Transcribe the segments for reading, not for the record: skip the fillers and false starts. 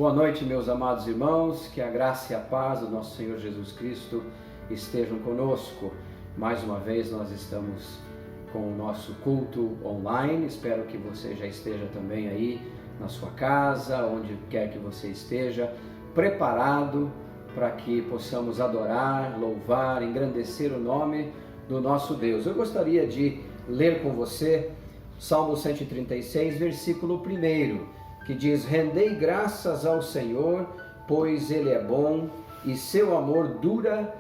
Boa noite, meus amados irmãos, que a graça e a paz do nosso Senhor Jesus Cristo estejam conosco. Mais uma vez nós estamos com o nosso culto online, espero que você já esteja também aí na sua casa, onde quer que você esteja, preparado para que possamos adorar, louvar, engrandecer o nome do nosso Deus. Eu gostaria de ler com você Salmo 136, versículo 1, que diz: rendei graças ao Senhor, pois Ele é bom e seu amor dura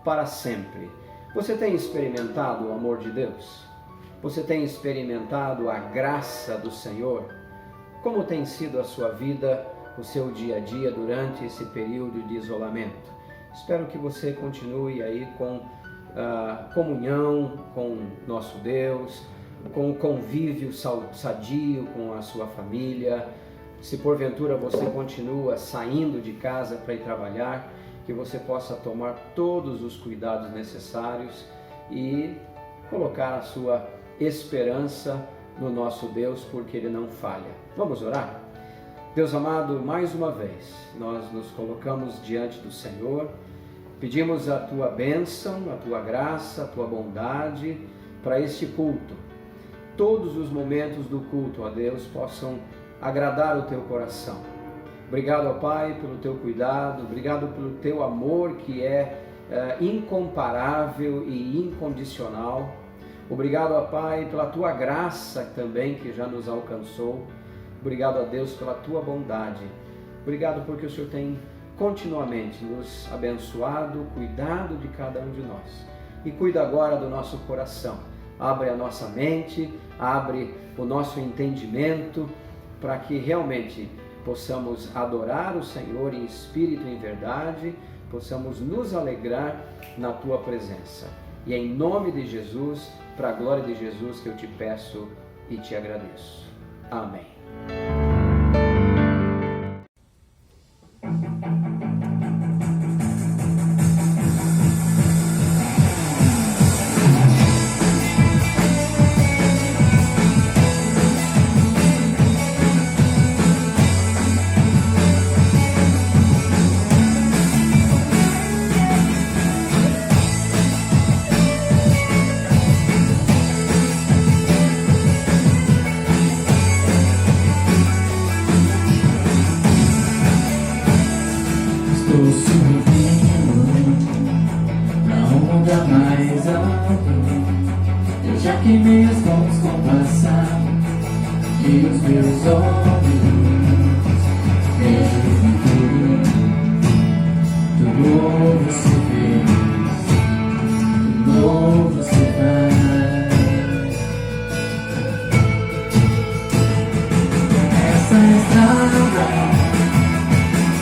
para sempre. Você tem experimentado o amor de Deus? Você tem experimentado a graça do Senhor? Como tem sido a sua vida, o seu dia a dia durante esse período de isolamento? Espero que você continue aí com comunhão com nosso Deus, com o convívio sadio com a sua família. Se porventura você continua saindo de casa para ir trabalhar, que você possa tomar todos os cuidados necessários e colocar a sua esperança no nosso Deus, porque Ele não falha. Vamos orar? Deus amado, mais uma vez, nós nos colocamos diante do Senhor, pedimos a Tua bênção, a Tua graça, a Tua bondade para este culto. Todos os momentos do culto, ó Deus, possam agradar o Teu coração. Obrigado, ó Pai, pelo Teu cuidado, obrigado pelo Teu amor que é incomparável e incondicional. Obrigado, ó Pai, pela Tua graça também que já nos alcançou. Obrigado, ó Deus, pela Tua bondade. Obrigado porque o Senhor tem continuamente nos abençoado, cuidado de cada um de nós. E cuida agora do nosso coração. Abre a nossa mente, abre o nosso entendimento, para que realmente possamos adorar o Senhor em espírito e em verdade, possamos nos alegrar na Tua presença. E é em nome de Jesus, para a glória de Jesus, que eu te peço e te agradeço. Amém.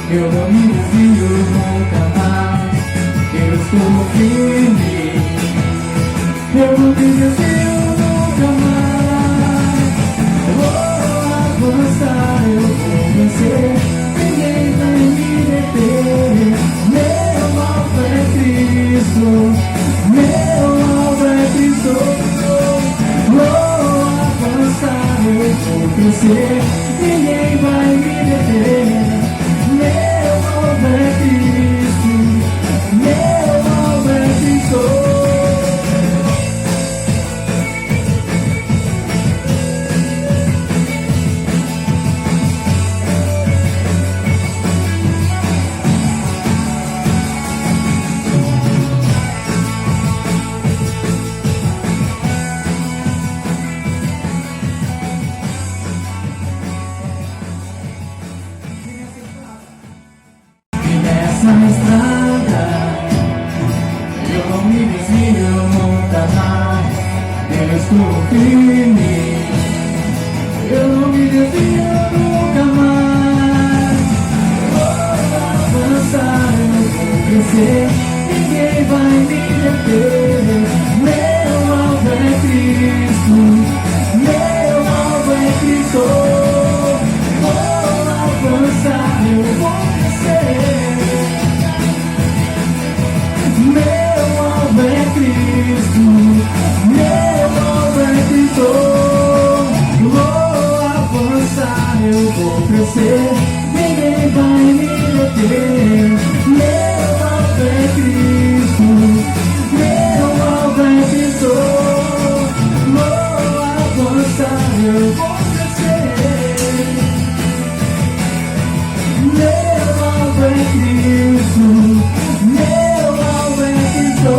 Eu não me desvio nunca mais. Eu estou firme. Eu não me desvio nunca mais. Eu vou avançar, eu vou vencer. Ninguém vai me deter. Meu alvo é Cristo. Meu alvo é Cristo. Vou avançar, eu vou crescer. Ninguém vai me deter. Meu alvo é Cristo, meu alvo é Cristo. eu vou crescer. Meu alvo é Cristo, meu alvo é Cristo.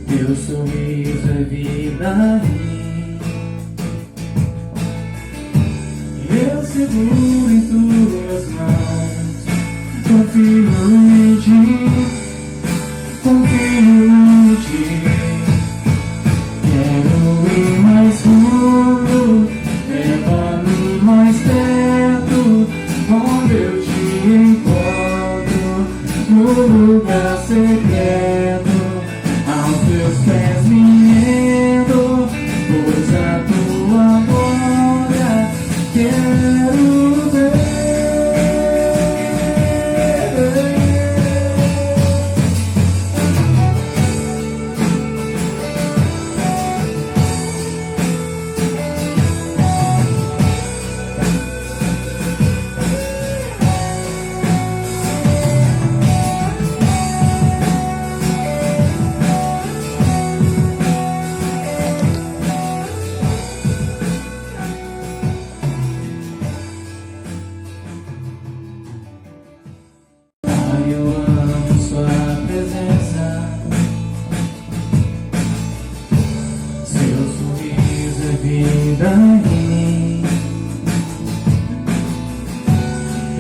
Teu sorriso é vida em mim. Eu seguro em tuas mãos, confio em ti, confio em ti. Quero ir mais fundo, leva-me mais perto, onde eu te encontro, no lugar secreto. Aos teus pés me rendo, pois a tua glória quero ver.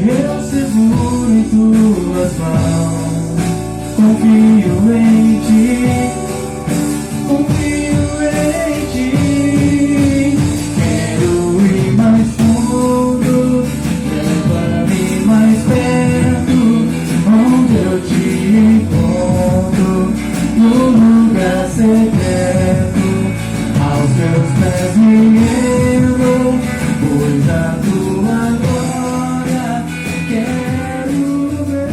Eu seguro em tuas mãos, confio em ti, confio em ti. Quero ir mais fundo, leva-me mais perto, onde eu te encontro, no lugar secreto. Aos teus pés me rendo, pois a tua glória quero ver.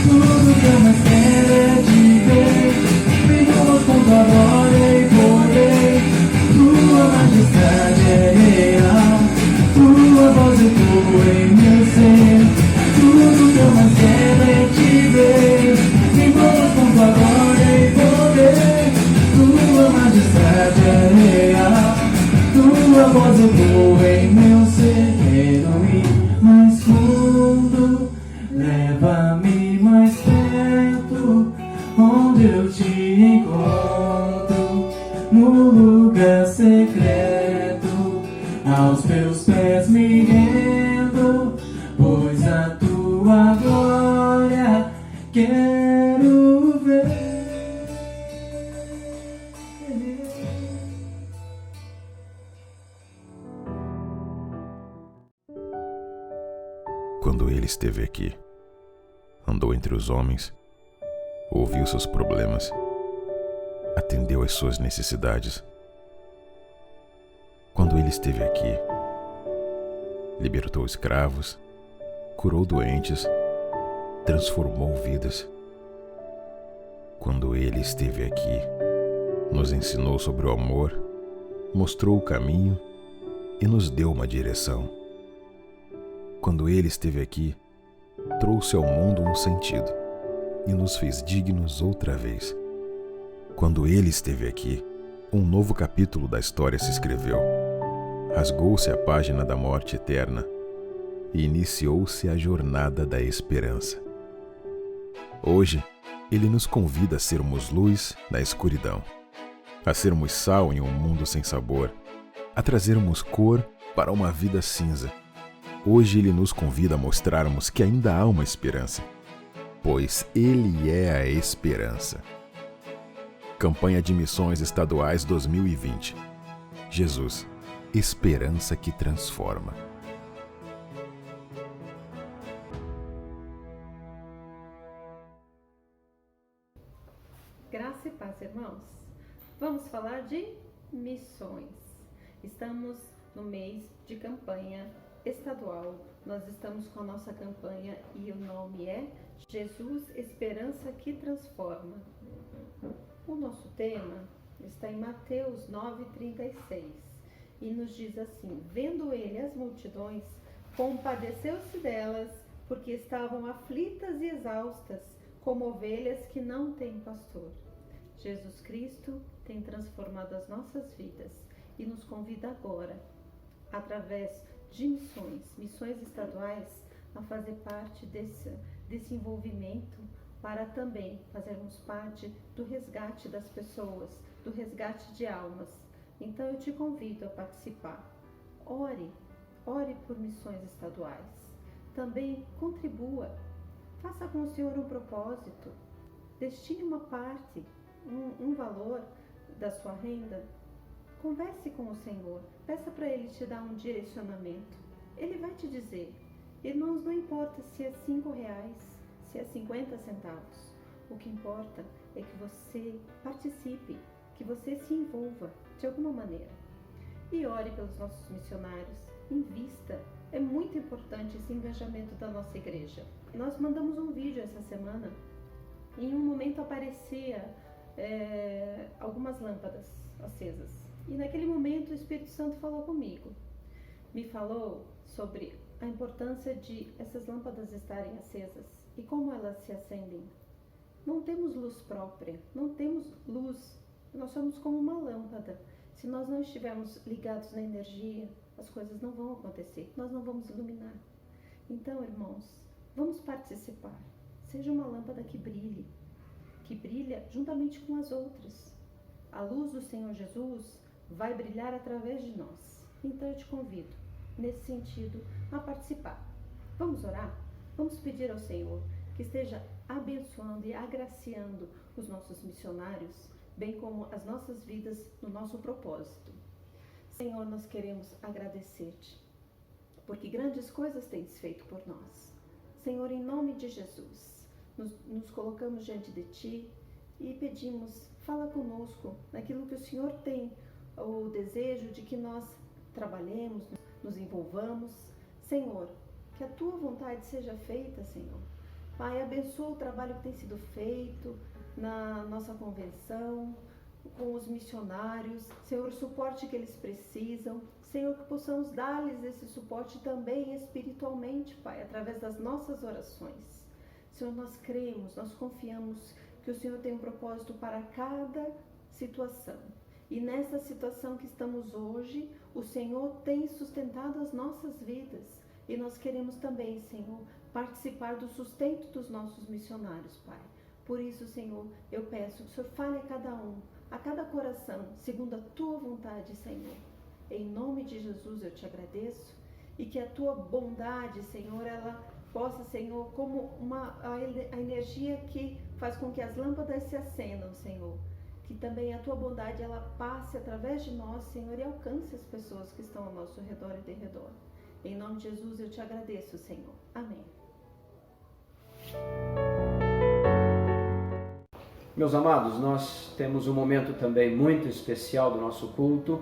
Tudo que eu mais quero é te ver, vivamos com tua glória e poder. Tua majestade é real, tua voz ecoa em meu ser. Tudo que eu mais quero é te ver, vivamos com tua glória e poder. Tua majestade é real, tua voz ecoa em meu ser. Quero ir mais fundo, leva-me mais perto, onde eu te encontro, no lugar secreto. Aos teus pés me rendo, pois a tua glória quero ver. Quando ele esteve aqui, andou entre os homens, ouviu seus problemas, atendeu às suas necessidades. Quando ele esteve aqui, libertou escravos, curou doentes, transformou vidas. Quando ele esteve aqui, nos ensinou sobre o amor, mostrou o caminho e nos deu uma direção. Quando ele esteve aqui, trouxe ao mundo um sentido e nos fez dignos outra vez. Quando ele esteve aqui, um novo capítulo da história se escreveu. Rasgou-se a página da morte eterna e iniciou-se a jornada da esperança. Hoje, Ele nos convida a sermos luz na escuridão, a sermos sal em um mundo sem sabor, a trazermos cor para uma vida cinza. Hoje Ele nos convida a mostrarmos que ainda há uma esperança, pois Ele é a esperança. Campanha de Missões Estaduais 2020. Jesus, esperança que transforma. Graça e paz, irmãos. Vamos falar de missões. Estamos no mês de campanha estadual. Nós estamos com a nossa campanha e o nome é Jesus, esperança que transforma. O nosso tema está em Mateus 9:36 e nos diz assim: vendo ele as multidões, compadeceu-se delas, porque estavam aflitas e exaustas, como ovelhas que não têm pastor. Jesus Cristo tem transformado as nossas vidas e nos convida agora, através de missões estaduais, a fazer parte desse envolvimento para também fazermos parte do resgate das pessoas, do resgate de almas. Então eu te convido a participar. Ore por missões estaduais. Também contribua. Faça com o Senhor um propósito. Destine uma parte, um valor da sua renda. Converse com o Senhor. Peça para Ele te dar um direcionamento. Ele vai te dizer. Irmãos, não importa se é R$5, se é 50 centavos. O que importa é que você participe, que você se envolva de alguma maneira. E ore pelos nossos missionários. Invista. É muito importante esse engajamento da nossa igreja. Nós mandamos um vídeo essa semana. Em um momento aparecia algumas lâmpadas acesas. E naquele momento o Espírito Santo falou comigo. Me falou sobre a importância de essas lâmpadas estarem acesas e como elas se acendem. Não temos luz própria, não temos luz. Nós somos como uma lâmpada. Se nós não estivermos ligados na energia, as coisas não vão acontecer, nós não vamos iluminar. Então, irmãos, vamos participar. Seja uma lâmpada que brilha juntamente com as outras. A luz do Senhor Jesus vai brilhar através de nós. Então eu te convido, nesse sentido, a participar. Vamos orar? Vamos pedir ao Senhor que esteja abençoando e agraciando os nossos missionários, bem como as nossas vidas no nosso propósito. Senhor, nós queremos agradecer-te, porque grandes coisas tens feito por nós. Senhor, em nome de Jesus, nos colocamos diante de Ti e pedimos, fala conosco naquilo que o Senhor tem o desejo de que nós trabalhemos, nos envolvamos. Senhor, que a Tua vontade seja feita, Senhor. Pai, abençoa o trabalho que tem sido feito na nossa convenção, com os missionários. Senhor, o suporte que eles precisam. Senhor, que possamos dar-lhes esse suporte também espiritualmente, Pai, através das nossas orações. Senhor, nós cremos, nós confiamos que o Senhor tem um propósito para cada situação. E nessa situação que estamos hoje, o Senhor tem sustentado as nossas vidas. E nós queremos também, Senhor, participar do sustento dos nossos missionários, Pai. Por isso, Senhor, eu peço que o Senhor fale a cada coração, segundo a Tua vontade, Senhor. Em nome de Jesus eu te agradeço e que a Tua bondade, Senhor, ela possa, Senhor, como a energia que faz com que as lâmpadas se acendam, Senhor. Que também a Tua bondade, ela passe através de nós, Senhor, e alcance as pessoas que estão ao nosso redor e de redor. Em nome de Jesus eu te agradeço, Senhor. Amém. Meus amados, nós temos um momento também muito especial do nosso culto,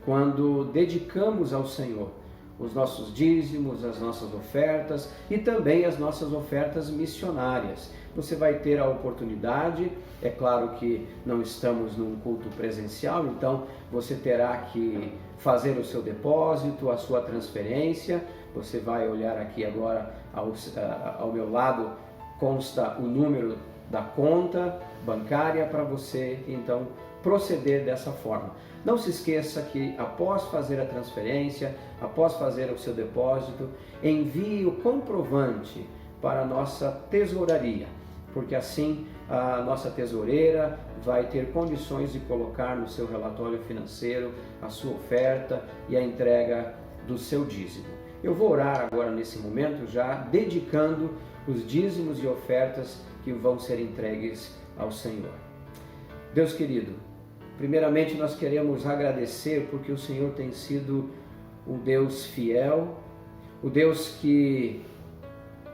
quando dedicamos ao Senhor os nossos dízimos, as nossas ofertas e também as nossas ofertas missionárias. Você vai ter a oportunidade, é claro que não estamos num culto presencial, então você terá que fazer o seu depósito, a sua transferência. Você vai olhar aqui agora ao meu lado, consta o número da conta bancária para você então proceder dessa forma. Não se esqueça que após fazer a transferência, após fazer o seu depósito, envie o comprovante para a nossa tesouraria, porque assim a nossa tesoureira vai ter condições de colocar no seu relatório financeiro a sua oferta e a entrega do seu dízimo. Eu vou orar agora nesse momento, já dedicando os dízimos e ofertas que vão ser entregues ao Senhor. Deus querido, primeiramente nós queremos agradecer porque o Senhor tem sido um Deus fiel, o Deus que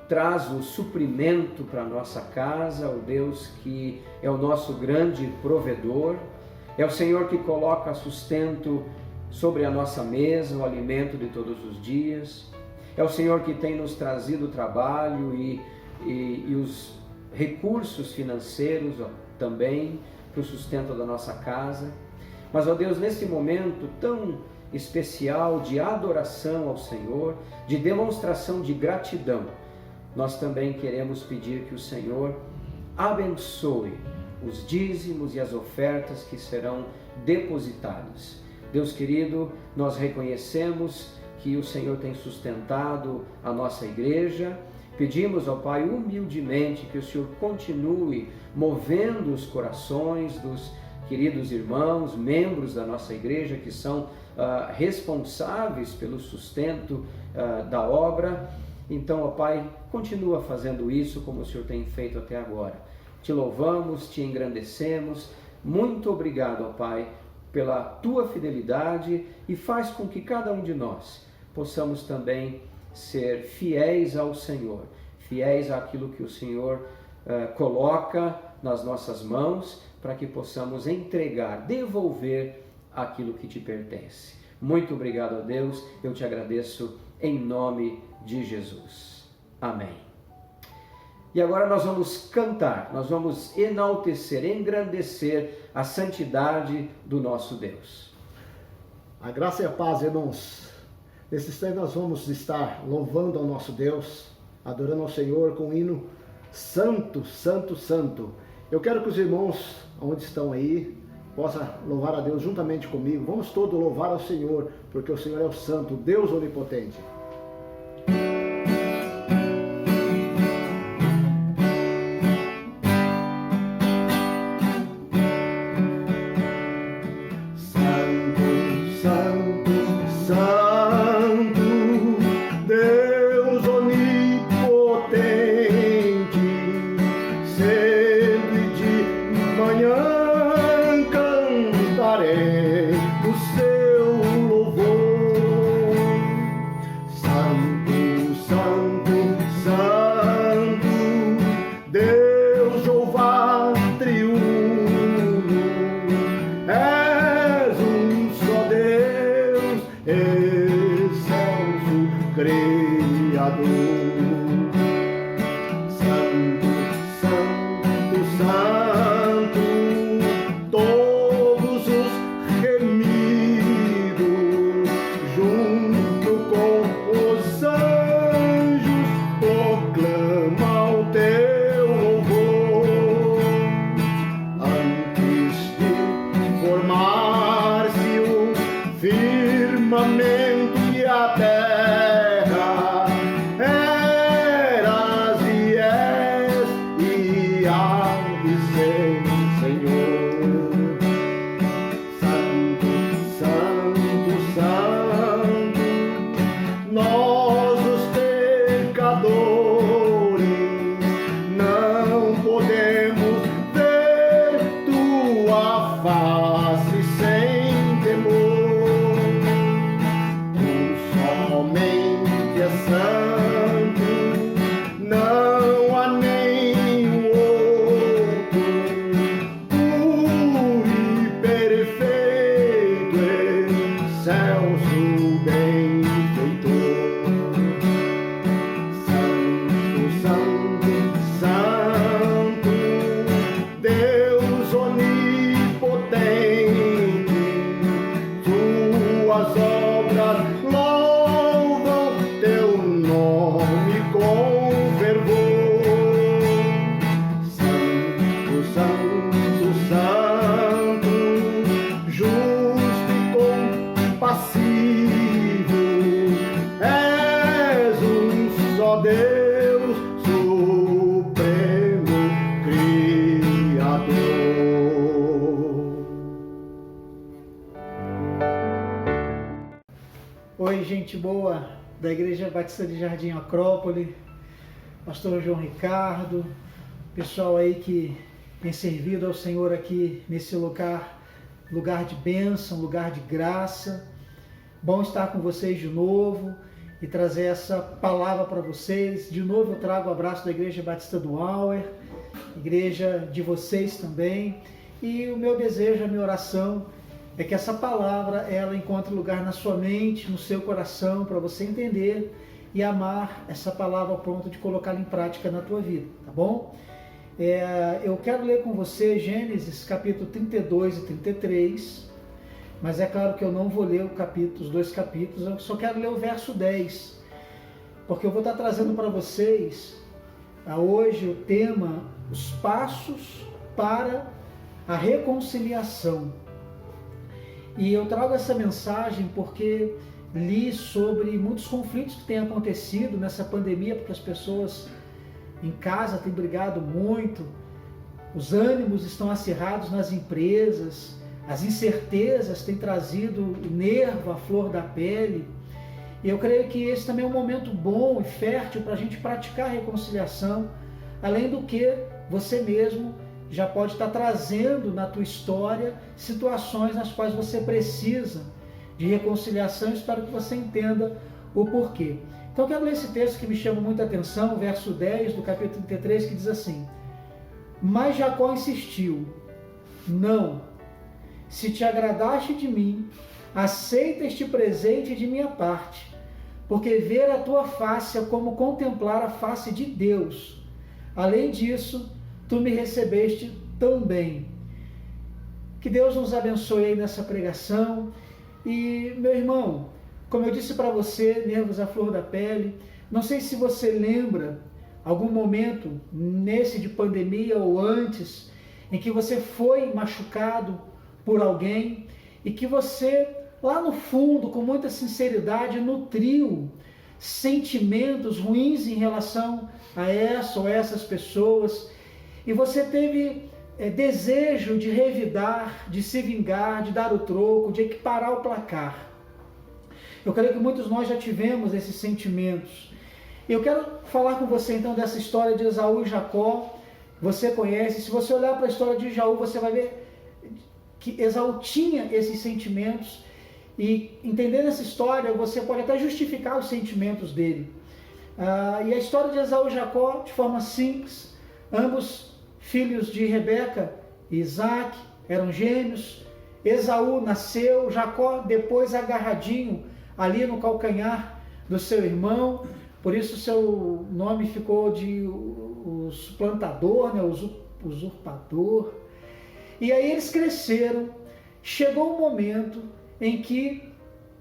traz o suprimento para a nossa casa, o Deus que é o nosso grande provedor, é o Senhor que coloca sustento sobre a nossa mesa, o alimento de todos os dias, é o Senhor que tem nos trazido trabalho e os recursos financeiros também para o sustento da nossa casa. Mas, ó Deus, nesse momento tão especial de adoração ao Senhor, de demonstração de gratidão, nós também queremos pedir que o Senhor abençoe os dízimos e as ofertas que serão depositados. Deus querido, nós reconhecemos que o Senhor tem sustentado a nossa igreja. Pedimos ao Pai humildemente que o Senhor continue movendo os corações dos queridos irmãos, membros da nossa igreja que são responsáveis pelo sustento da obra. Então, ó Pai, continua fazendo isso como o Senhor tem feito até agora. Te louvamos, te engrandecemos. Muito obrigado, ó Pai, pela tua fidelidade e faz com que cada um de nós possamos também ser fiéis ao Senhor, fiéis àquilo que o Senhor coloca nas nossas mãos, para que possamos entregar, devolver aquilo que te pertence. Muito obrigado a Deus, eu te agradeço em nome de Jesus. Amém. E agora nós vamos cantar, nós vamos enaltecer, engrandecer a santidade do nosso Deus. A graça e a paz, irmãos. Nesse instante nós vamos estar louvando ao nosso Deus, adorando ao Senhor com o hino Santo, Santo, Santo. Eu quero que os irmãos, onde estão aí, possam louvar a Deus juntamente comigo. Vamos todos louvar ao Senhor, porque o Senhor é o Santo, Deus Onipotente. gente boa da Igreja Batista de Jardim Acrópole, pastor João Ricardo, pessoal aí que tem servido ao Senhor aqui nesse lugar de bênção, lugar de graça. Bom estar com vocês de novo e trazer essa palavra para vocês. De novo eu trago o abraço da Igreja Batista do Auer, igreja de vocês também. E o meu desejo, a minha oração é que essa palavra ela encontre lugar na sua mente, no seu coração, para você entender e amar essa palavra ao ponto de colocá-la em prática na tua vida, tá bom? Eu quero ler com você Gênesis capítulo 32 e 33, mas é claro que eu não vou ler os dois capítulos, eu só quero ler o verso 10, porque eu vou estar trazendo para vocês hoje o tema, os passos para a reconciliação. E eu trago essa mensagem porque li sobre muitos conflitos que têm acontecido nessa pandemia, porque as pessoas em casa têm brigado muito, os ânimos estão acirrados nas empresas, as incertezas têm trazido o nervo à flor da pele. E eu creio que esse também é um momento bom e fértil para a gente praticar a reconciliação, além do que você mesmo já pode estar trazendo na tua história situações nas quais você precisa de reconciliação. Espero que você entenda o porquê. Então eu quero ler esse texto que me chama muita atenção, o verso 10 do capítulo 33, que diz assim: Mas Jacó insistiu: Não, se te agradaste de mim, aceita este presente de minha parte, porque ver a tua face é como contemplar a face de Deus. Além disso, tu me recebeste tão bem. Que Deus nos abençoe aí nessa pregação. E, meu irmão, como eu disse para você, nervos à flor da pele, não sei se você lembra algum momento nesse de pandemia ou antes, em que você foi machucado por alguém e que você, lá no fundo, com muita sinceridade, nutriu sentimentos ruins em relação a essa ou essas pessoas, e você teve desejo de revidar, de se vingar, de dar o troco, de equiparar o placar. Eu creio que muitos de nós já tivemos esses sentimentos. Eu quero falar com você então dessa história de Esaú e Jacó. Você conhece, se você olhar para a história de Esaú, você vai ver que Esaú tinha esses sentimentos, e entendendo essa história, você pode até justificar os sentimentos dele. E a história de Esaú e Jacó, de forma simples, ambos filhos de Rebeca e Isaac, eram gêmeos. Esaú nasceu, Jacó depois agarradinho ali no calcanhar do seu irmão, por isso seu nome ficou de o suplantador, né, o usurpador. E aí eles cresceram, chegou um momento em que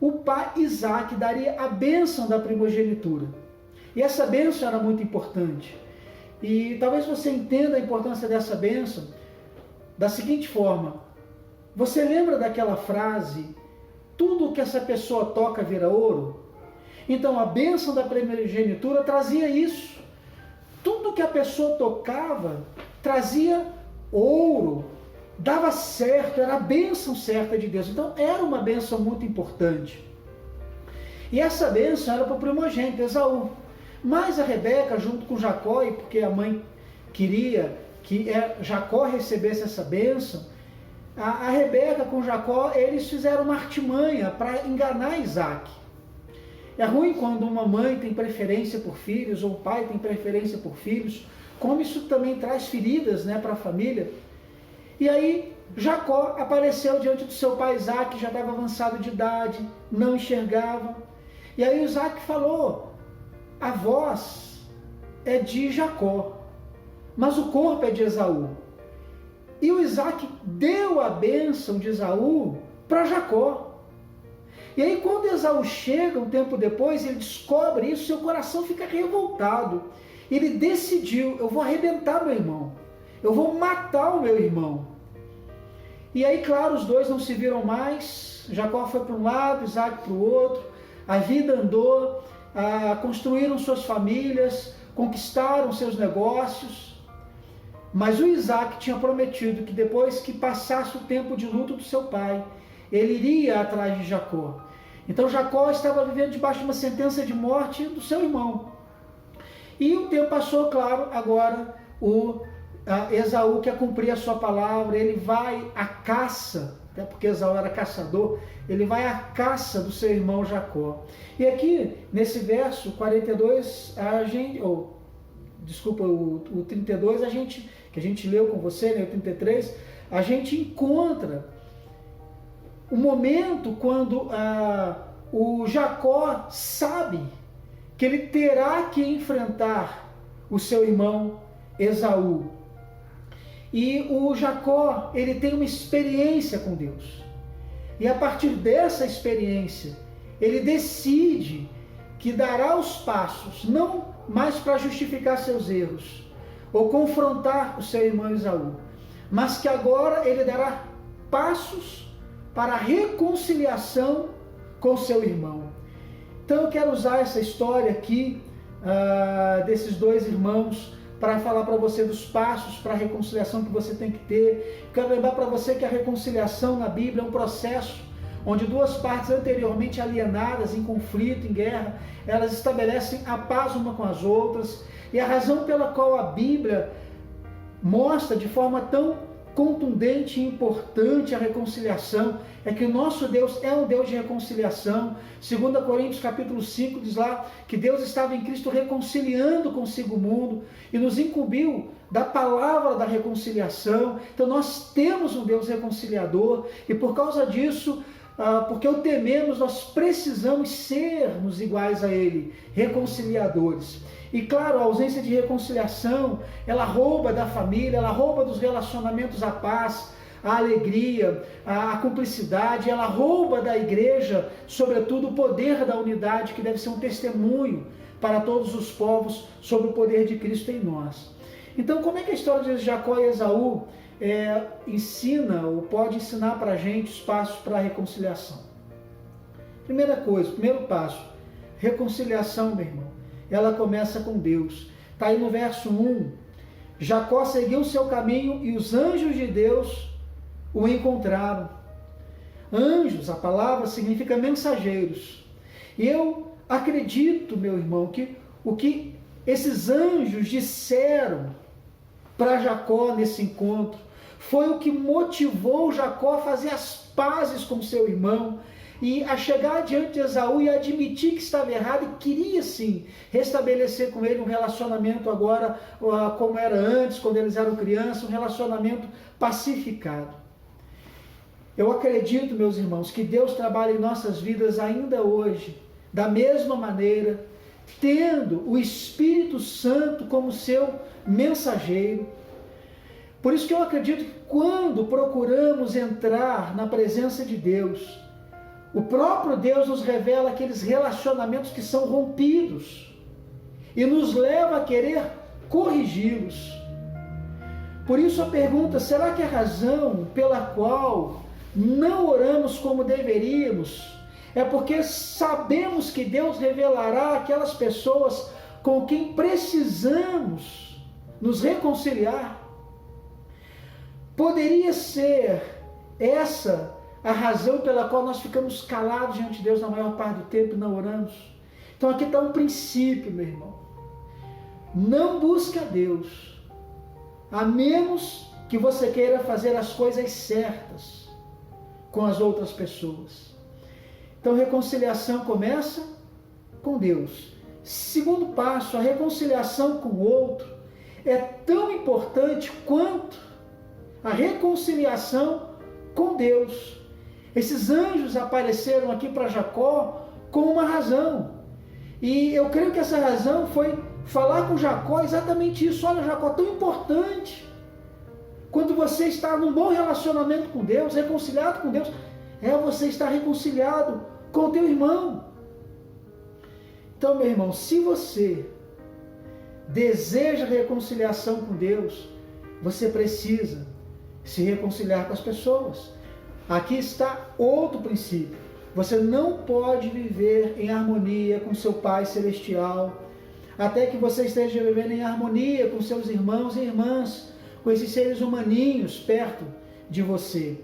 o pai Isaac daria a bênção da primogenitura. E essa bênção era muito importante. E talvez você entenda a importância dessa bênção da seguinte forma: você lembra daquela frase, tudo que essa pessoa toca vira ouro? Então a bênção da primogenitura trazia isso. Tudo que a pessoa tocava trazia ouro, dava certo, era a bênção certa de Deus. Então era uma bênção muito importante. E essa bênção era para o primogênito, Esaú. Mas a Rebeca, junto com Jacó, e porque a mãe queria que Jacó recebesse essa bênção, a Rebeca com Jacó, eles fizeram uma artimanha para enganar Isaac. É ruim quando uma mãe tem preferência por filhos, ou o pai tem preferência por filhos, como isso também traz feridas, né, para a família. E aí Jacó apareceu diante do seu pai Isaac, que já estava avançado de idade, não enxergava. E aí Isaac falou: a voz é de Jacó, mas o corpo é de Esaú. E o Isaac deu a bênção de Esaú para Jacó. E aí quando Esaú chega um tempo depois, ele descobre isso, seu coração fica revoltado. Ele decidiu: eu vou arrebentar meu irmão, eu vou matar o meu irmão. E aí, claro, os dois não se viram mais. Jacó foi para um lado, Isaac para o outro. A vida andou, construíram suas famílias, conquistaram seus negócios. Mas o Isaac tinha prometido que depois que passasse o tempo de luto do seu pai, ele iria atrás de Jacó. Então Jacó estava vivendo debaixo de uma sentença de morte do seu irmão. E o tempo passou, claro, agora Esaú quer cumprir a sua palavra, ele vai à caça, até porque Esaú era caçador, ele vai à caça do seu irmão Jacó. E aqui, nesse verso 42, o 32, que a gente leu com você, né, o 33, a gente encontra o momento quando o Jacó sabe que ele terá que enfrentar o seu irmão Esaú. E o Jacó, ele tem uma experiência com Deus. E a partir dessa experiência, ele decide que dará os passos, não mais para justificar seus erros, ou confrontar o seu irmão Esaú, mas que agora ele dará passos para a reconciliação com seu irmão. Então eu quero usar essa história aqui, desses dois irmãos, para falar para você dos passos para a reconciliação que você tem que ter. Quero lembrar para você que a reconciliação na Bíblia é um processo onde duas partes anteriormente alienadas, em conflito, em guerra, elas estabelecem a paz uma com as outras. E a razão pela qual a Bíblia mostra de forma tão contundente e importante a reconciliação é que o nosso Deus é um Deus de reconciliação. 2 Coríntios capítulo 5 diz lá que Deus estava em Cristo reconciliando consigo o mundo e nos incumbiu da palavra da reconciliação. Então nós temos um Deus reconciliador e por causa disso, porque o tememos, nós precisamos sermos iguais a Ele, reconciliadores. E claro, a ausência de reconciliação, ela rouba da família, ela rouba dos relacionamentos a paz, a alegria, a cumplicidade, ela rouba da igreja, sobretudo, o poder da unidade, que deve ser um testemunho para todos os povos sobre o poder de Cristo em nós. Então, como é que a história de Jacó e Esaú ensina ou pode ensinar para a gente os passos para a reconciliação? Primeira coisa, primeiro passo, reconciliação, meu irmão, ela começa com Deus. Está aí no verso 1, Jacó seguiu o seu caminho e os anjos de Deus o encontraram. Anjos, a palavra significa mensageiros. E eu acredito, meu irmão, que o que esses anjos disseram para Jacó nesse encontro foi o que motivou Jacó a fazer as pazes com seu irmão e a chegar diante de Esaú e admitir que estava errado e queria sim restabelecer com ele um relacionamento agora como era antes, quando eles eram crianças, um relacionamento pacificado. Eu acredito, meus irmãos, que Deus trabalha em nossas vidas ainda hoje, da mesma maneira, tendo o Espírito Santo como seu mensageiro. Por isso que eu acredito que quando procuramos entrar na presença de Deus, o próprio Deus nos revela aqueles relacionamentos que são rompidos e nos leva a querer corrigi-los. Por isso a pergunta, será que a razão pela qual não oramos como deveríamos é porque sabemos que Deus revelará aquelas pessoas com quem precisamos nos reconciliar? Poderia ser essa a razão pela qual nós ficamos calados diante de Deus na maior parte do tempo e não oramos? Então aqui está um princípio, meu irmão. Não busque a Deus, a menos que você queira fazer as coisas certas com as outras pessoas. Então reconciliação começa com Deus. Segundo passo, a reconciliação com o outro é tão importante quanto a reconciliação com Deus. Esses anjos apareceram aqui para Jacó com uma razão. E eu creio que essa razão foi falar com Jacó exatamente isso. Olha, Jacó, tão importante. Quando você está num bom relacionamento com Deus, reconciliado com Deus, você está reconciliado com o teu irmão. Então, meu irmão, se você deseja reconciliação com Deus, você precisa se reconciliar com as pessoas. Aqui está outro princípio. Você não pode viver em harmonia com seu Pai Celestial até que você esteja vivendo em harmonia com seus irmãos e irmãs, com esses seres humaninhos perto de você.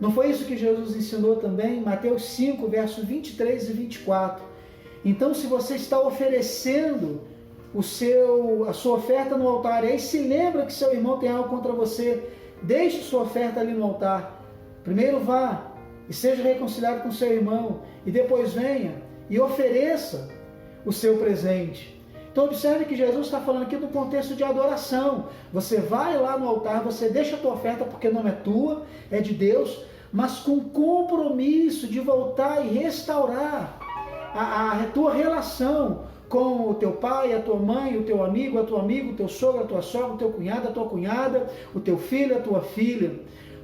Não foi isso que Jesus ensinou também? Mateus 5, versos 23 e 24. Então, se você está oferecendo a sua oferta no altar, e aí se lembra que seu irmão tem algo contra você, deixe sua oferta ali no altar. Primeiro vá e seja reconciliado com seu irmão, e depois venha e ofereça o seu presente. Então observe que Jesus está falando aqui no contexto de adoração. Você vai lá no altar, você deixa a tua oferta porque não é tua, é de Deus, mas com compromisso de voltar e restaurar a tua relação com o teu pai, a tua mãe, o teu amigo, o teu sogro, a tua sogra, o teu cunhado, a tua cunhada, o teu filho, a tua filha.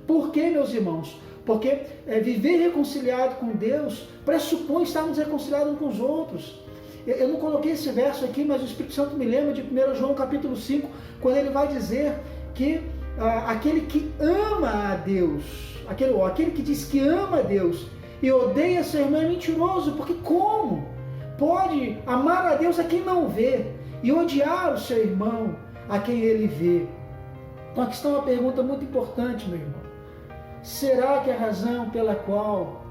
Por quê, meus irmãos? Porque viver reconciliado com Deus pressupõe estarmos reconciliados uns com os outros. Eu não coloquei esse verso aqui, mas o Espírito Santo me lembra de 1 João capítulo 5, quando ele vai dizer que aquele que ama a Deus, aquele que diz que ama a Deus e odeia seu irmão é mentiroso, porque como pode amar a Deus a quem não vê e odiar o seu irmão a quem ele vê? Então aqui está uma pergunta muito importante, meu irmão. Será que a razão pela qual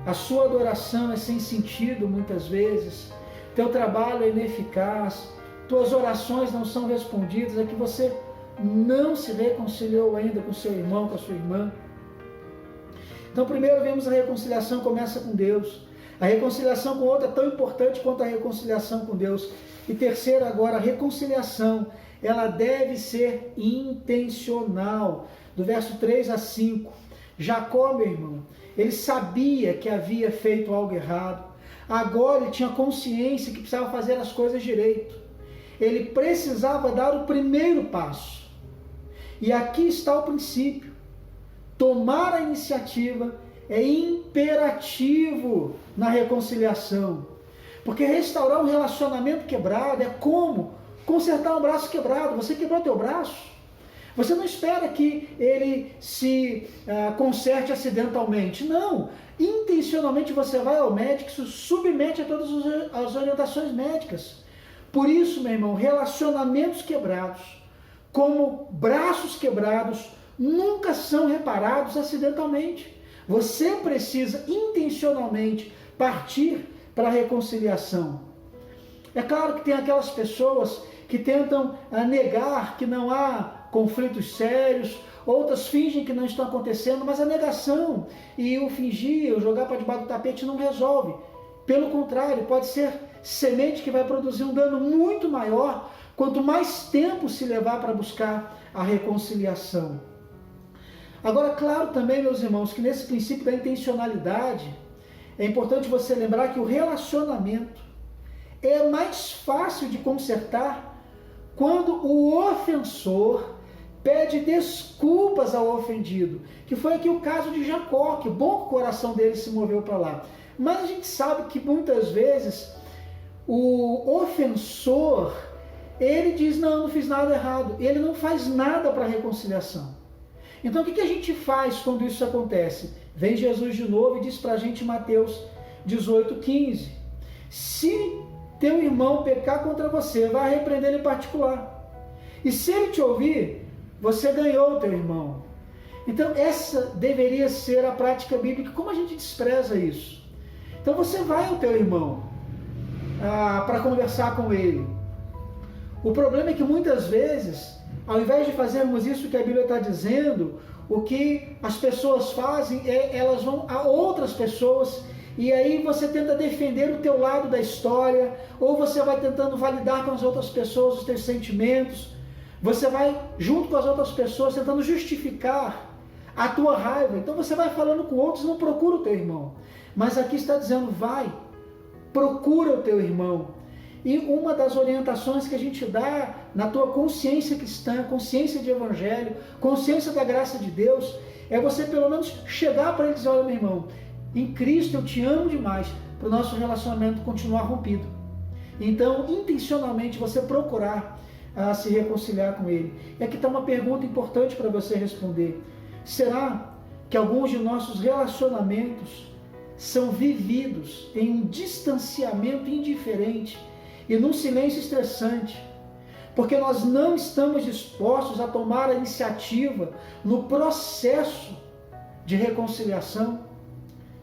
a sua adoração é sem sentido muitas vezes, teu trabalho é ineficaz, tuas orações não são respondidas, é que você não se reconciliou ainda com seu irmão, com a sua irmã? Então primeiro vemos a reconciliação começa com Deus. A reconciliação com o outro é tão importante quanto a reconciliação com Deus. E terceiro agora, a reconciliação, ela deve ser intencional. Do verso 3 a 5, Jacó, meu irmão, ele sabia que havia feito algo errado. Agora ele tinha consciência que precisava fazer as coisas direito. Ele precisava dar o primeiro passo. E aqui está o princípio. Tomar a iniciativa é imperativo na reconciliação. Porque restaurar um relacionamento quebrado é como consertar um braço quebrado. Você quebrou teu braço, você não espera que ele se conserte acidentalmente. Não. Intencionalmente você vai ao médico e se submete a todas as orientações médicas. Por isso, meu irmão, relacionamentos quebrados, como braços quebrados, nunca são reparados acidentalmente. Você precisa intencionalmente partir para a reconciliação. É claro que tem aquelas pessoas que tentam negar que não há conflitos sérios, outras fingem que não estão acontecendo, mas a negação e o fingir, o jogar para debaixo do tapete não resolve. Pelo contrário, pode ser semente que vai produzir um dano muito maior quanto mais tempo se levar para buscar a reconciliação. Agora, claro também, meus irmãos, que nesse princípio da intencionalidade, é importante você lembrar que o relacionamento é mais fácil de consertar quando o ofensor pede desculpas ao ofendido, que foi aqui o caso de Jacó, que bom que o coração dele se moveu para lá. Mas a gente sabe que muitas vezes o ofensor, ele diz, não fiz nada errado, ele não faz nada para a reconciliação. Então o que a gente faz quando isso acontece? Vem Jesus de novo e diz para a gente em Mateus 18:15, se teu irmão pecar contra você, vai repreender ele em particular. E se ele te ouvir, você ganhou o teu irmão. Então essa deveria ser a prática bíblica. Como a gente despreza isso? Então você vai ao teu irmão para conversar com ele. O problema é que muitas vezes, ao invés de fazermos isso que a Bíblia está dizendo, o que as pessoas fazem é elas vão a outras pessoas e aí você tenta defender o teu lado da história, ou você vai tentando validar com as outras pessoas os teus sentimentos, você vai junto com as outras pessoas tentando justificar a tua raiva. Então você vai falando com outros, não procura o teu irmão. Mas aqui está dizendo, vai, procura o teu irmão. E uma das orientações que a gente dá na tua consciência cristã, consciência de evangelho, consciência da graça de Deus, é você pelo menos chegar para ele e dizer, olha meu irmão, em Cristo eu te amo demais para o nosso relacionamento continuar rompido. Então, intencionalmente, você procurar se reconciliar com ele. E aqui está uma pergunta importante para você responder. Será que alguns de nossos relacionamentos são vividos em um distanciamento indiferente e num silêncio estressante, porque nós não estamos dispostos a tomar a iniciativa no processo de reconciliação,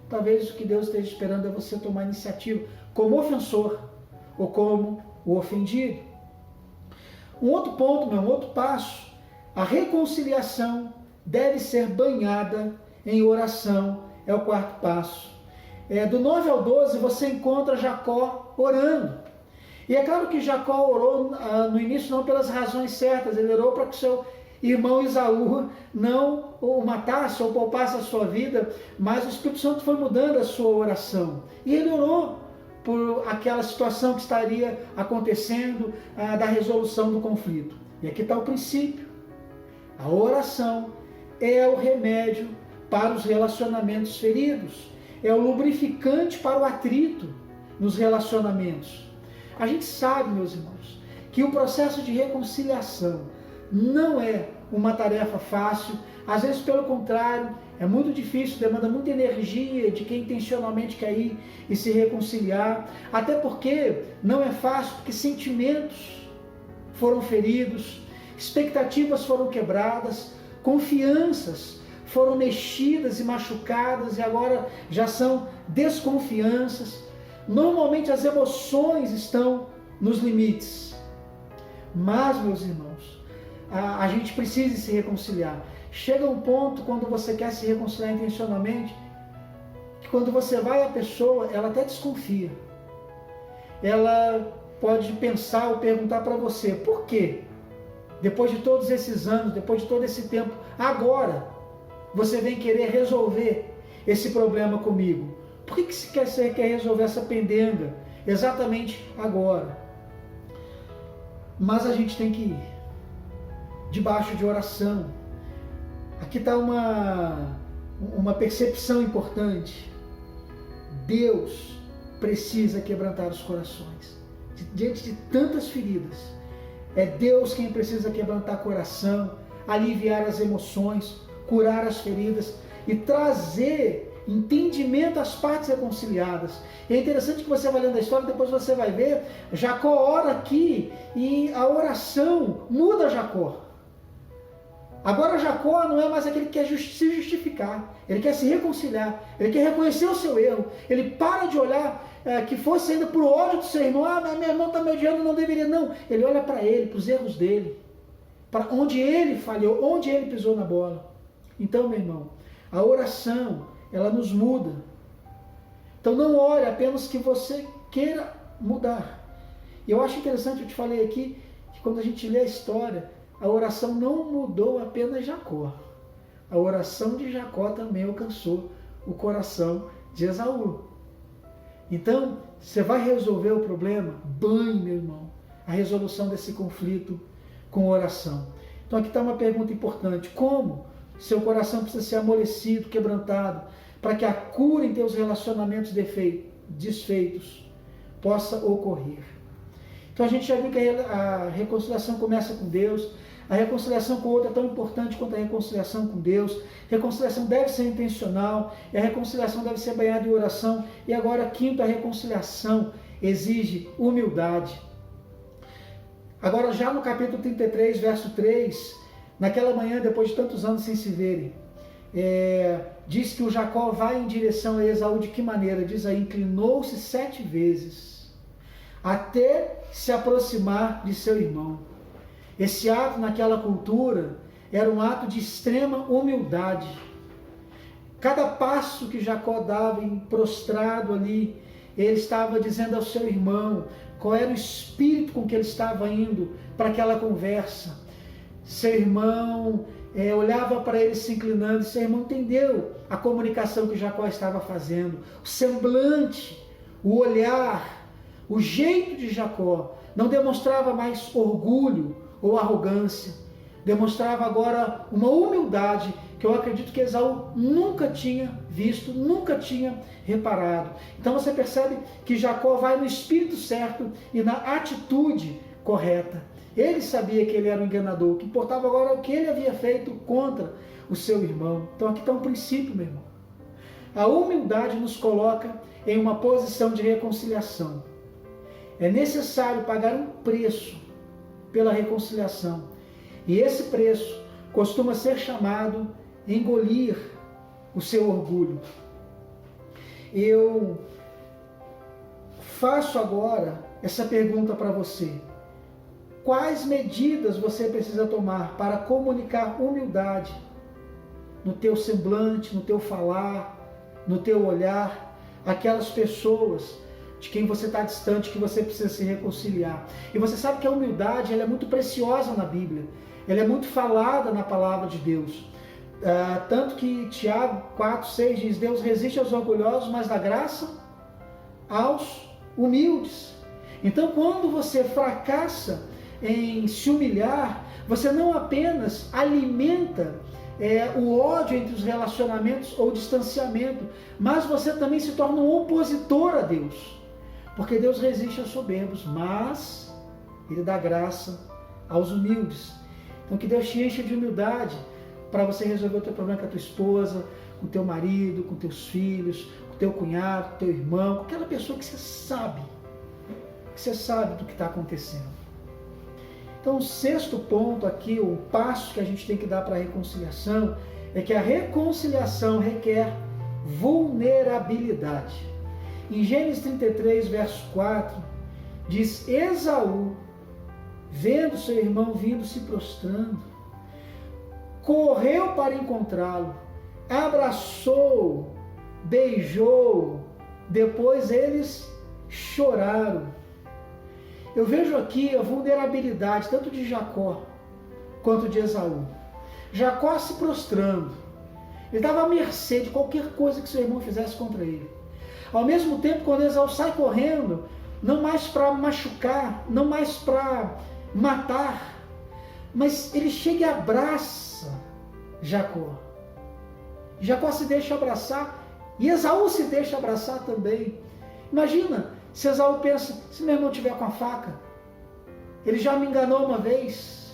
talvez o que Deus esteja esperando é você tomar iniciativa como ofensor ou como o ofendido. Um outro ponto, um outro passo, a reconciliação deve ser banhada em oração, é o quarto passo. Do 9 ao 12 você encontra Jacó orando. E é claro que Jacó orou no início não pelas razões certas, ele orou para que seu irmão Esaú não o matasse ou poupasse a sua vida, mas o Espírito Santo foi mudando a sua oração. E ele orou por aquela situação que estaria acontecendo, da resolução do conflito. E aqui está o princípio. A oração é o remédio para os relacionamentos feridos, é o lubrificante para o atrito nos relacionamentos. A gente sabe, meus irmãos, que o processo de reconciliação não é uma tarefa fácil, às vezes pelo contrário, é muito difícil, demanda muita energia de quem intencionalmente quer ir e se reconciliar, até porque não é fácil, porque sentimentos foram feridos, expectativas foram quebradas, confianças foram mexidas e machucadas e agora já são desconfianças. Normalmente as emoções estão nos limites. Mas, meus irmãos, a gente precisa se reconciliar. Chega um ponto quando você quer se reconciliar intencionalmente, que quando você vai à pessoa, ela até desconfia. Ela pode pensar ou perguntar para você, por quê? Depois de todos esses anos, depois de todo esse tempo, agora você vem querer resolver esse problema comigo. Por que você quer resolver essa pendenga exatamente agora? Mas a gente tem que ir debaixo de oração. Aqui está uma percepção importante. Deus precisa quebrantar os corações. Diante de tantas feridas, é Deus quem precisa quebrantar o coração, aliviar as emoções, curar as feridas e trazer entendimento às partes reconciliadas. É interessante que você vai lendo a história, depois você vai ver, Jacó ora aqui e a oração muda Jacó. Agora Jacó não é mais aquele que quer se justificar, ele quer se reconciliar, ele quer reconhecer o seu erro, ele para de olhar que fosse ainda por ódio do seu irmão, meu irmão está me odiando, não deveria, não. Ele olha para ele, para os erros dele, para onde ele falhou, onde ele pisou na bola. Então, meu irmão, a oração, ela nos muda. Então não ore apenas que você queira mudar. E eu acho interessante, eu te falei aqui, que quando a gente lê a história, a oração não mudou apenas Jacó. A oração de Jacó também alcançou o coração de Esaú. Então, você vai resolver o problema? Banhe, meu irmão, a resolução desse conflito com oração. Então aqui está uma pergunta importante. Como seu coração precisa ser amolecido, quebrantado, para que a cura em teus relacionamentos desfeitos possa ocorrer? Então a gente já viu que a reconciliação começa com Deus, a reconciliação com o outro é tão importante quanto a reconciliação com Deus. A reconciliação deve ser intencional, e a reconciliação deve ser banhada em oração. E agora, quinto, a reconciliação exige humildade. Agora, já no capítulo 33, verso 3, naquela manhã, depois de tantos anos sem se verem, diz que o Jacó vai em direção a Esaú de que maneira? Diz aí, inclinou-se 7 vezes, até se aproximar de seu irmão. Esse ato naquela cultura era um ato de extrema humildade. Cada passo que Jacó dava prostrado ali, ele estava dizendo ao seu irmão qual era o espírito com que ele estava indo para aquela conversa. Seu irmão olhava para ele se inclinando, e seu irmão entendeu a comunicação que Jacó estava fazendo. O semblante, o olhar, o jeito de Jacó não demonstrava mais orgulho ou arrogância, demonstrava agora uma humildade que eu acredito que Esaú nunca tinha visto, nunca tinha reparado. Então você percebe que Jacó vai no espírito certo e na atitude correta. Ele sabia que ele era um enganador, o que importava agora é o que ele havia feito contra o seu irmão. Então aqui está um princípio, meu irmão. A humildade nos coloca em uma posição de reconciliação. É necessário pagar um preço pela reconciliação. E esse preço costuma ser chamado engolir o seu orgulho. Eu faço agora essa pergunta para você. Quais medidas você precisa tomar para comunicar humildade no teu semblante, no teu falar, no teu olhar, aquelas pessoas de quem você está distante, que você precisa se reconciliar? E você sabe que a humildade ela é muito preciosa na Bíblia, ela é muito falada na palavra de Deus. Tanto que Tiago 4,6 diz: Deus resiste aos orgulhosos, mas dá graça aos humildes. Então, quando você fracassa em se humilhar, você não apenas alimenta o ódio entre os relacionamentos ou o distanciamento, mas você também se torna um opositor a Deus. Porque Deus resiste aos soberbos, mas Ele dá graça aos humildes. Então que Deus te encha de humildade para você resolver o teu problema com a tua esposa, com o teu marido, com teus filhos, com o teu cunhado, com o teu irmão, com aquela pessoa que você sabe do que está acontecendo. Então o sexto ponto aqui, o passo que a gente tem que dar para a reconciliação, é que a reconciliação requer vulnerabilidade. Em Gênesis 33, verso 4, diz: Esaú, vendo seu irmão vindo se prostrando, correu para encontrá-lo, abraçou, beijou, depois eles choraram. Eu vejo aqui a vulnerabilidade tanto de Jacó quanto de Esaú. Jacó se prostrando, ele estava à mercê de qualquer coisa que seu irmão fizesse contra ele. Ao mesmo tempo, quando Esaú sai correndo, não mais para machucar, não mais para matar, mas ele chega e abraça Jacó. Jacó se deixa abraçar e Esaú se deixa abraçar também. Imagina se Esaú pensa: se meu irmão tiver com a faca, ele já me enganou uma vez,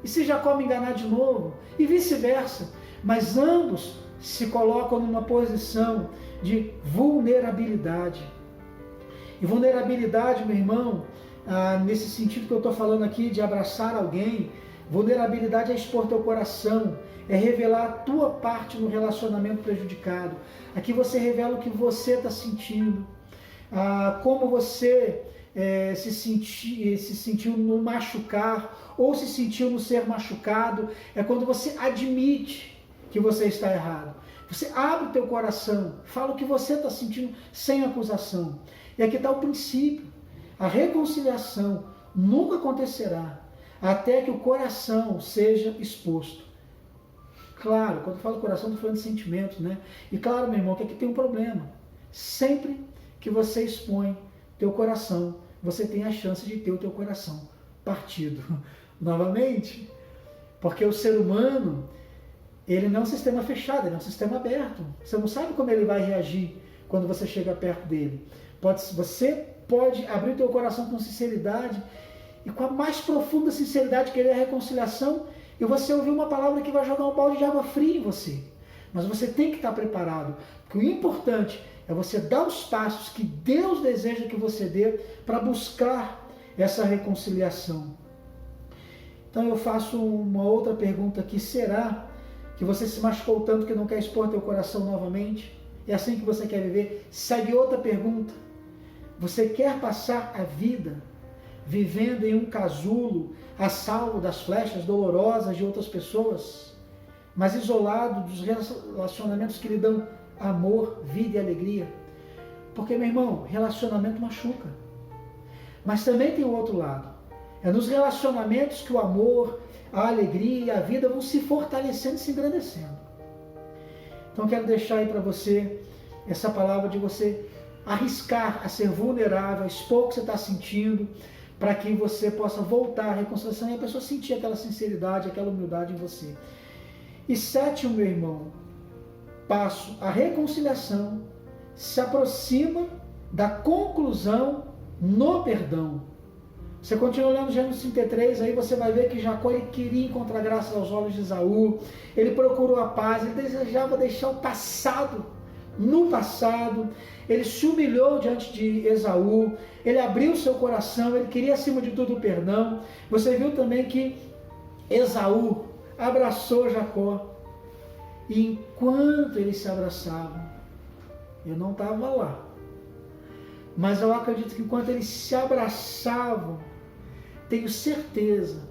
e se Jacó me enganar de novo, e vice-versa. Mas ambos se colocam numa posição de vulnerabilidade. E vulnerabilidade, meu irmão, nesse sentido que eu estou falando aqui, de abraçar alguém, vulnerabilidade é expor teu coração, é revelar a tua parte no relacionamento prejudicado. Aqui você revela o que você está sentindo, como você se sentiu no machucar, ou se sentiu no ser machucado. É quando você admite que você está errado. Você abre o teu coração, fala o que você está sentindo sem acusação. E aqui está o princípio. A reconciliação nunca acontecerá até que o coração seja exposto. Claro, quando eu falo coração, estou falando de sentimentos, né? E claro, meu irmão, que aqui tem um problema. Sempre que você expõe teu coração, você tem a chance de ter o teu coração partido novamente. Porque o ser humano, ele não é um sistema fechado, ele é um sistema aberto. Você não sabe como ele vai reagir quando você chega perto dele. Você pode abrir o teu coração com sinceridade e com a mais profunda sinceridade querer a reconciliação, e você ouvir uma palavra que vai jogar um balde de água fria em você. Mas você tem que estar preparado, porque o importante é você dar os passos que Deus deseja que você dê para buscar essa reconciliação. Então eu faço uma outra pergunta aqui: será que você se machucou tanto que não quer expor teu coração novamente? É assim que você quer viver? Segue outra pergunta: você quer passar a vida vivendo em um casulo, a salvo das flechas dolorosas de outras pessoas, mas isolado dos relacionamentos que lhe dão amor, vida e alegria? Porque, meu irmão, relacionamento machuca. Mas também tem o outro lado. É nos relacionamentos que o amor, a alegria e a vida vão se fortalecendo e se engrandecendo. Então quero deixar aí para você essa palavra de você arriscar a ser vulnerável, a expor o que você está sentindo, para que você possa voltar à reconciliação e a pessoa sentir aquela sinceridade, aquela humildade em você. E sétimo, meu irmão, passo: a reconciliação se aproxima da conclusão no perdão. Você continua olhando Gênesis 33, aí você vai ver que Jacó ele queria encontrar graça aos olhos de Esaú, ele procurou a paz, ele desejava deixar o passado no passado, ele se humilhou diante de Esaú, ele abriu seu coração, ele queria acima de tudo o perdão. Você viu também que Esaú abraçou Jacó. E enquanto eles se abraçavam, eu não estava lá, mas eu acredito que enquanto eles se abraçavam, tenho certeza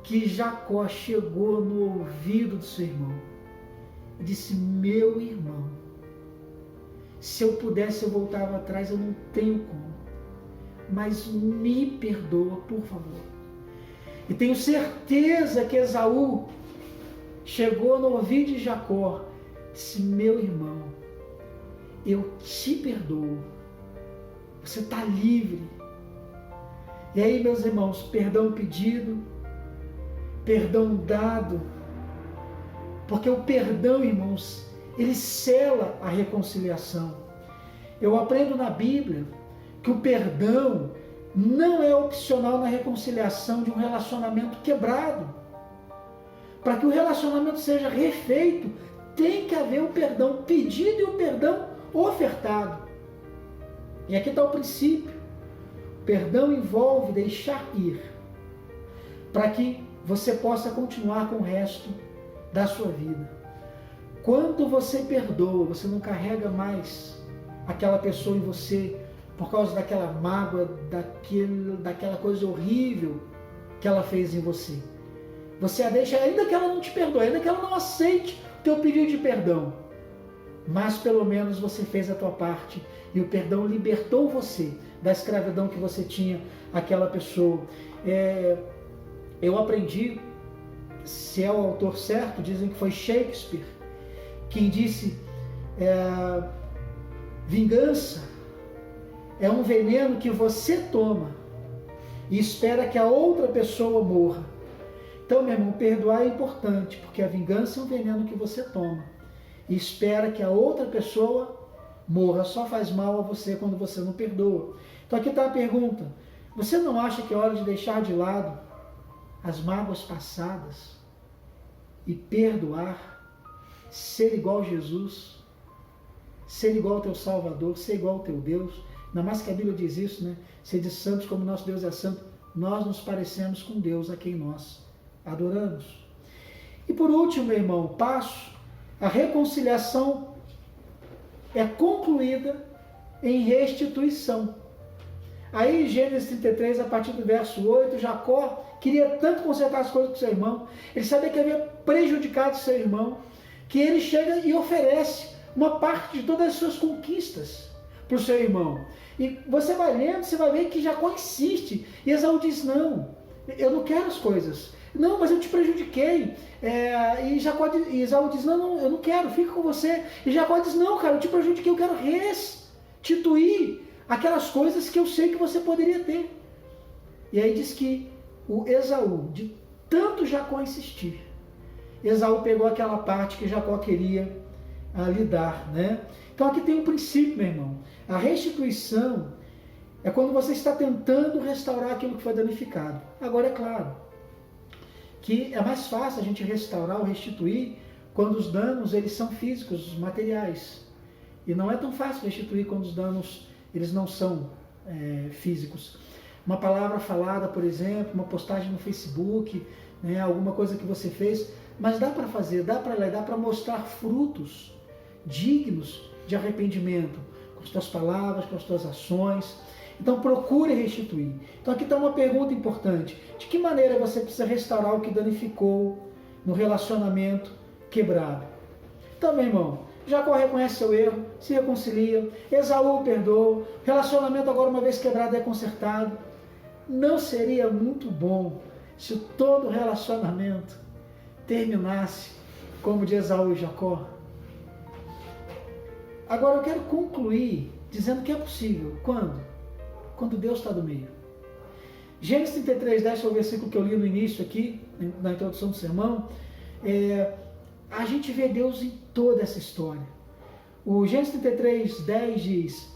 que Jacó chegou no ouvido do seu irmão e disse: meu irmão, se eu pudesse eu voltava atrás, eu não tenho como, mas me perdoa, por favor. E tenho certeza que Esaú chegou no ouvido de Jacó e disse: meu irmão, eu te perdoo, você está livre. E aí, meus irmãos, perdão pedido, perdão dado, porque o perdão, irmãos, ele sela a reconciliação. Eu aprendo na Bíblia que o perdão não é opcional na reconciliação de um relacionamento quebrado. Para que o relacionamento seja refeito, tem que haver o perdão pedido e o perdão ofertado. E aqui está o princípio. O perdão envolve deixar ir, para que você possa continuar com o resto da sua vida. Quando você perdoa, você não carrega mais aquela pessoa em você por causa daquela mágoa, daquela coisa horrível que ela fez em você. Você a deixa, ainda que ela não te perdoe, ainda que ela não aceite o teu pedido de perdão, mas pelo menos você fez a tua parte e o perdão libertou você da escravidão que você tinha àquela pessoa. Eu aprendi, se é o autor certo, dizem que foi Shakespeare quem disse: vingança é um veneno que você toma e espera que a outra pessoa morra. Então, meu irmão, perdoar é importante, porque a vingança é um veneno que você toma e espera que a outra pessoa morra. Só faz mal a você quando você não perdoa. Então aqui está a pergunta: você não acha que é hora de deixar de lado as mágoas passadas e perdoar, ser igual a Jesus, ser igual ao teu Salvador, ser igual ao teu Deus? Ainda mais que a Bíblia diz isso, né? Sede santos como nosso Deus é santo. Nós nos parecemos com Deus a quem nós adoramos. E por último, meu irmão, passo: a reconciliação é concluída em restituição. Aí, Gênesis 33, a partir do verso 8, Jacó queria tanto consertar as coisas com seu irmão, ele sabia que havia prejudicado seu irmão, que ele chega e oferece uma parte de todas as suas conquistas para o seu irmão. E você vai lendo, você vai ver que Jacó insiste, e Esaú diz: não, eu não quero as coisas. Não, mas eu te prejudiquei. E Esaú diz: não, eu não quero, fica com você. E Jacó diz: não, cara, eu te prejudiquei, eu quero restituir aquelas coisas que eu sei que você poderia ter. E aí diz que o Esaú, de tanto Jacó insistir, Esaú pegou aquela parte que Jacó queria lhe dar, né? Então aqui tem um princípio, meu irmão. A restituição é quando você está tentando restaurar aquilo que foi danificado. Agora, é claro que é mais fácil a gente restaurar ou restituir quando os danos eles são físicos, materiais. E não é tão fácil restituir quando os danos eles não são físicos. Uma palavra falada, por exemplo, uma postagem no Facebook, né, alguma coisa que você fez, mas dá para fazer, dá para mostrar frutos dignos de arrependimento, com as tuas palavras, com as tuas ações. Então procure restituir. Então aqui está uma pergunta importante: de que maneira você precisa restaurar o que danificou no relacionamento quebrado? Então, meu irmão, Jacó reconhece seu erro, se reconcilia, Esaú perdoa, o relacionamento agora, uma vez quebrado, é consertado. Não seria muito bom se todo relacionamento terminasse como de Esaú e Jacó? Agora eu quero concluir dizendo que é possível. Quando? Quando Deus está do meio. Gênesis 33, 10 foi o versículo que eu li no início aqui, na introdução do sermão. A gente vê Deus em toda essa história. O Gênesis 33, 10 diz: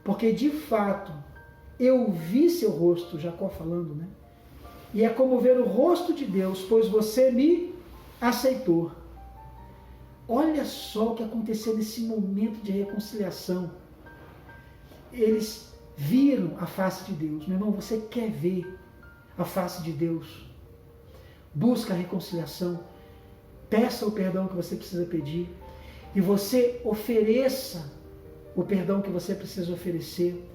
porque de fato eu vi seu rosto, Jacó falando, né? E é como ver o rosto de Deus, pois você me aceitou. Olha só o que aconteceu nesse momento de reconciliação. Eles viram a face de Deus. Meu irmão, você quer ver a face de Deus? Busca a reconciliação. peça o perdão que você precisa pedir e você ofereça o perdão que você precisa oferecer.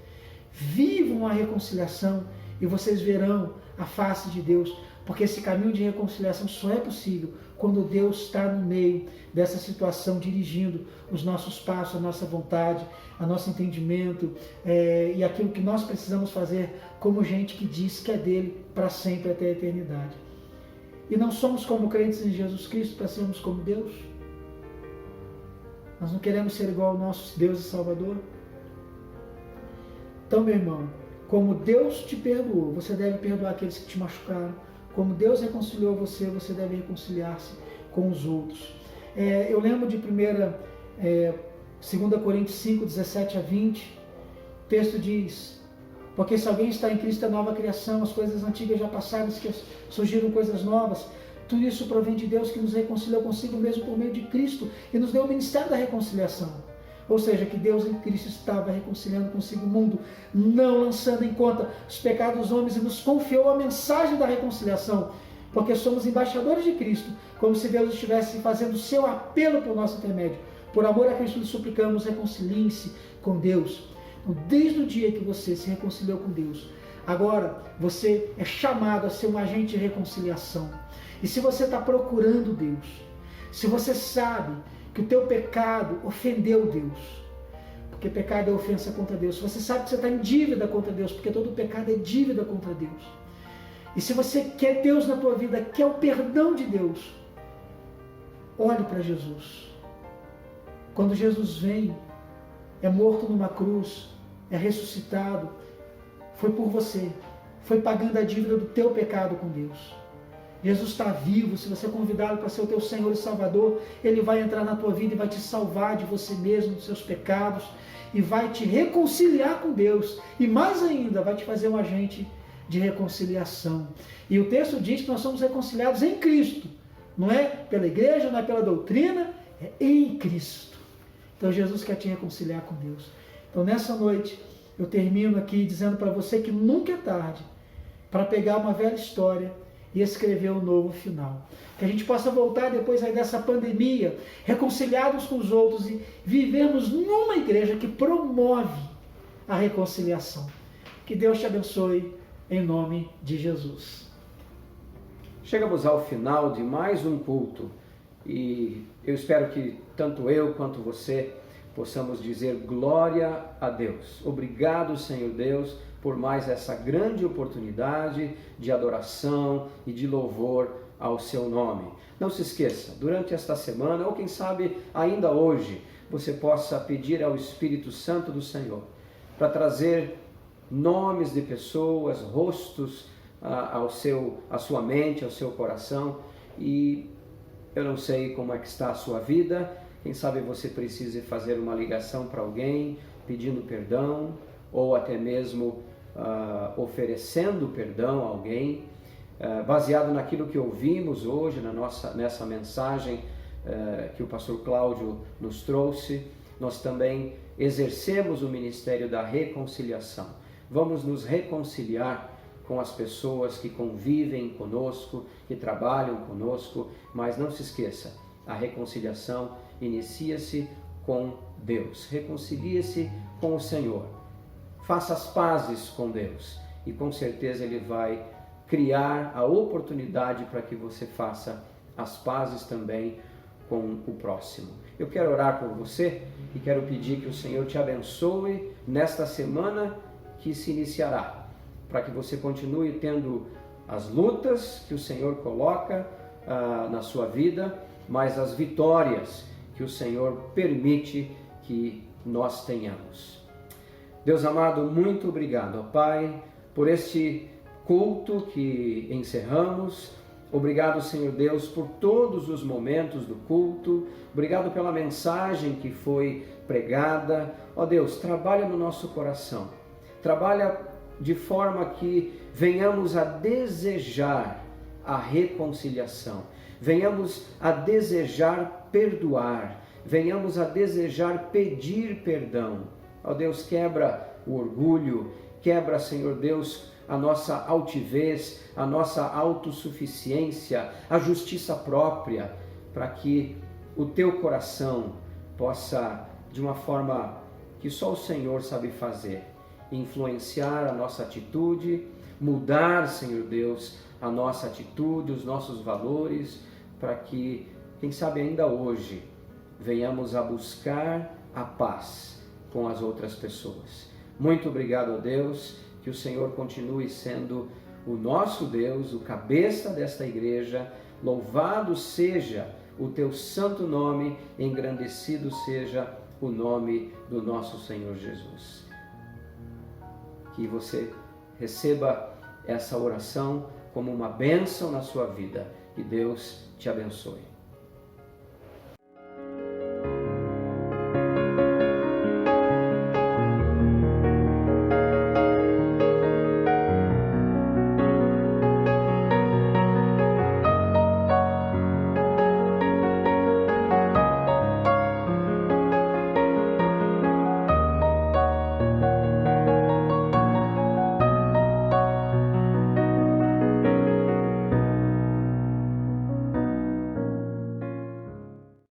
Vivam a reconciliação e vocês verão a face de Deus, porque esse caminho de reconciliação só é possível quando Deus está no meio dessa situação, dirigindo os nossos passos, a nossa vontade, o nosso entendimento e aquilo que nós precisamos fazer como gente que diz que é dele para sempre, até a eternidade. E não somos como crentes em Jesus Cristo para sermos como Deus? Nós não queremos ser igual ao nosso Deus e Salvador? Então, meu irmão, como Deus te perdoou, você deve perdoar aqueles que te machucaram. Como Deus reconciliou você, você deve reconciliar-se com os outros. Eu lembro de 2 Coríntios 5, 17 a 20. O texto diz: porque se alguém está em Cristo, é nova criação, as coisas antigas já passaram, surgiram coisas novas. Tudo isso provém de Deus, que nos reconciliou consigo mesmo por meio de Cristo e nos deu o ministério da reconciliação. Ou seja, que Deus em Cristo estava reconciliando consigo o mundo, não lançando em conta os pecados dos homens, e nos confiou a mensagem da reconciliação, porque somos embaixadores de Cristo, como se Deus estivesse fazendo o seu apelo por nosso intermédio. Por amor a Cristo lhe suplicamos, reconciliem-se com Deus. Então, desde o dia que você se reconciliou com Deus, agora você é chamado a ser um agente de reconciliação. E se você está procurando Deus, se você sabe que o teu pecado ofendeu Deus, porque pecado é ofensa contra Deus, se você sabe que você está em dívida contra Deus, porque todo pecado é dívida contra Deus, e se você quer Deus na tua vida, quer o perdão de Deus, olhe para Jesus. Quando Jesus vem, é morto numa cruz, é ressuscitado, foi por você, foi pagando a dívida do teu pecado com Deus. Jesus está vivo. Se você convidá-lo para ser o teu Senhor e Salvador, Ele vai entrar na tua vida e vai te salvar de você mesmo, dos seus pecados, e vai te reconciliar com Deus, e mais ainda, vai te fazer um agente de reconciliação. E o texto diz que nós somos reconciliados em Cristo, não é pela igreja, não é pela doutrina, é em Cristo. Então Jesus quer te reconciliar com Deus. Então nessa noite, eu termino aqui dizendo para você que nunca é tarde para pegar uma velha história e escrever um novo final. Que a gente possa voltar depois aí dessa pandemia, reconciliados com os outros, e vivermos numa igreja que promove a reconciliação. Que Deus te abençoe, em nome de Jesus. Chegamos ao final de mais um culto e eu espero que tanto eu quanto você possamos dizer glória a Deus. Obrigado, Senhor Deus, por mais essa grande oportunidade de adoração e de louvor ao seu nome. Não se esqueça, durante esta semana, ou quem sabe ainda hoje, você possa pedir ao Espírito Santo do Senhor para trazer nomes de pessoas, rostos à sua mente, ao seu coração. E eu não sei como é que está a sua vida, quem sabe você precise fazer uma ligação para alguém, pedindo perdão, ou até mesmo oferecendo perdão a alguém, baseado naquilo que ouvimos hoje nessa mensagem que o pastor Cláudio nos trouxe. Nós também exercemos o ministério da reconciliação. Vamos nos reconciliar com as pessoas que convivem conosco, que trabalham conosco, mas não se esqueça, a reconciliação inicia-se com Deus. Reconcilie-se com o Senhor. Faça as pazes com Deus e com certeza Ele vai criar a oportunidade para que você faça as pazes também com o próximo. Eu quero orar por você e quero pedir que o Senhor te abençoe nesta semana que se iniciará, para que você continue tendo as lutas que o Senhor coloca na sua vida, mas as vitórias que o Senhor permite que nós tenhamos. Deus amado, muito obrigado, ó Pai, por este culto que encerramos. Obrigado, Senhor Deus, por todos os momentos do culto. Obrigado pela mensagem que foi pregada. Ó Deus, trabalha no nosso coração. Trabalha de forma que venhamos a desejar a reconciliação. Venhamos a desejar perdoar. Venhamos a desejar pedir perdão. Ó Deus, quebra o orgulho, quebra, Senhor Deus, a nossa altivez, a nossa autossuficiência, a justiça própria. para que o teu coração possa, de uma forma que só o Senhor sabe fazer, influenciar a nossa atitude, mudar, Senhor Deus, a nossa atitude, os nossos valores, para que, quem sabe ainda hoje, venhamos a buscar a paz com as outras pessoas. Muito obrigado a Deus, que o Senhor continue sendo o nosso Deus, o cabeça desta igreja. Louvado seja o teu santo nome, engrandecido seja o nome do nosso Senhor Jesus. Que você receba essa oração como uma bênção na sua vida. Que Deus te abençoe.